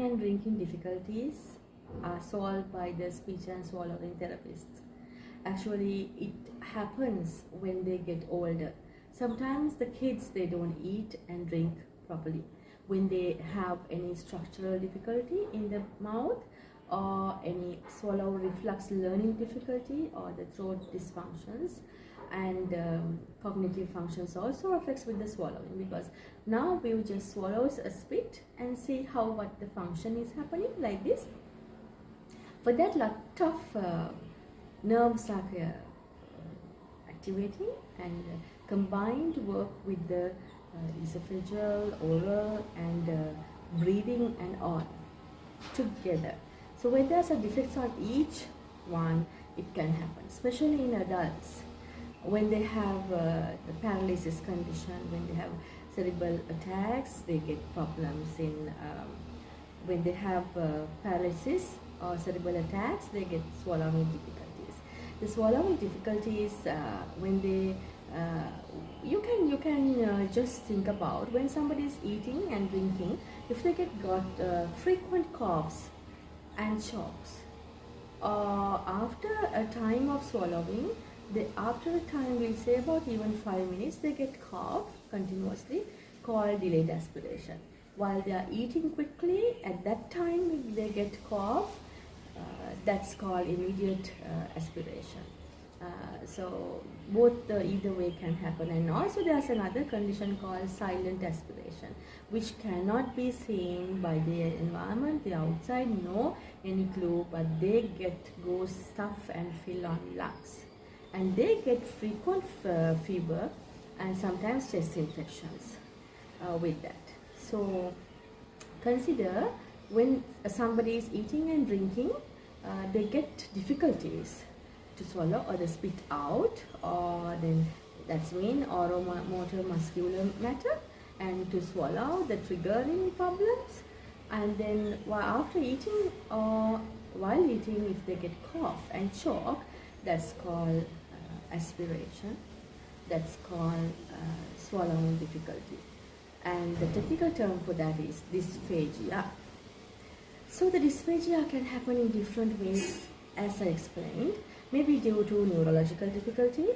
eating and drinking difficulties are solved by the speech and swallowing therapists. Actually, it happens when they get older. Sometimes the kids, they don't eat and drink properly. When they have any structural difficulty in the mouth, or any swallow reflux learning difficulty, or the throat dysfunctions, and cognitive functions also affects with the swallowing, because now we will just swallow a spit and see what the function is happening like this. For that, lot of nerves are activating, and combined work with the esophageal, oral, and breathing and all together. So when there's a defects on each one, it can happen, especially in adults. When they have the paralysis condition, when they have cerebral attacks, they get problems in, when they have paralysis or cerebral attacks, they get swallowing difficulties. The swallowing difficulties, when they, you can just think about when somebody is eating and drinking, if they got frequent coughs and chokes, after a time of swallowing, after a time, we'll say about even 5 minutes, they get cough continuously, called delayed aspiration. While they are eating quickly, at that time they get cough, that's called immediate aspiration. So both either way can happen. And also there's another condition called silent aspiration, which cannot be seen by the environment, the outside, no any clue, but they go stuff and fill on lungs. And they get frequent fever and sometimes chest infections with that. So consider when somebody is eating and drinking, they get difficulties to swallow or they spit out, or then that's mean oromotor muscular matter, and to swallow, the triggering problems. And then after eating or while eating, if they get cough and choke, that's called aspiration, that's called swallowing difficulty. And the technical term for that is dysphagia. So the dysphagia can happen in different ways, as I explained. Maybe due to neurological difficulty,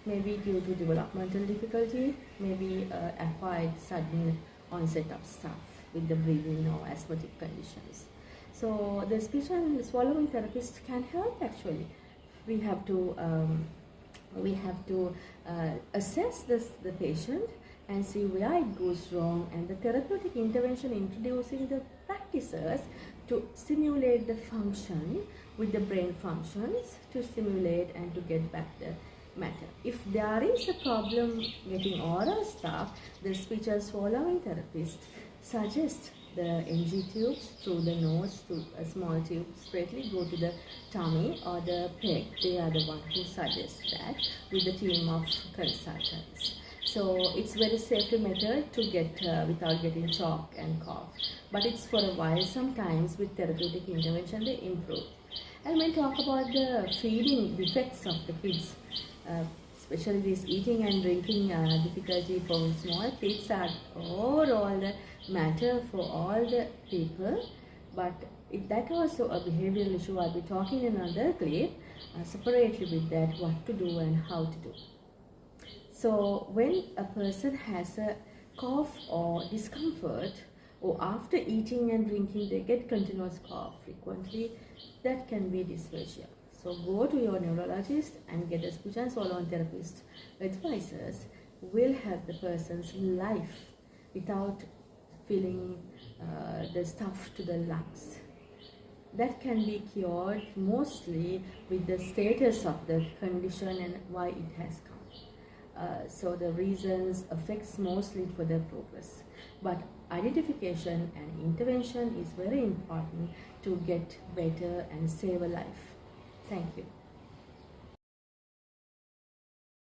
maybe due to developmental difficulty, maybe acquired sudden onset of stuff with the breathing or asthmatic conditions. So the speech and swallowing therapist can help actually. We have to assess the patient and see where it goes wrong, and the therapeutic intervention introducing the practices to stimulate the function with the brain functions, to stimulate and to get back the matter. If there is a problem getting oral stuff, the speech and swallowing therapist suggests the NG tubes through the nose, through a small tube straightly go to the tummy or the peg. They are the one who suggest that with the team of consultants. So it's very safe method to get without getting choke and cough. But it's for a while. Sometimes with therapeutic intervention they improve. And we'll talk about the feeding defects of the kids, especially this eating and drinking difficulty for small kids are overall the matter for all the people. But that also a behavioral issue. I'll be talking in another clip separately with that, what to do and how to do. So when a person has a cough or discomfort, or after eating and drinking they get continuous cough frequently, that can be dysphagia. So go to your neurologist and get a speech and swallowing therapist advisors will help the person's life without feeling the stuff to the lungs. That can be cured mostly with the status of the condition and why it has come. So the reasons affects mostly for the progress. But identification and intervention is very important to get better and save a life. Thank you.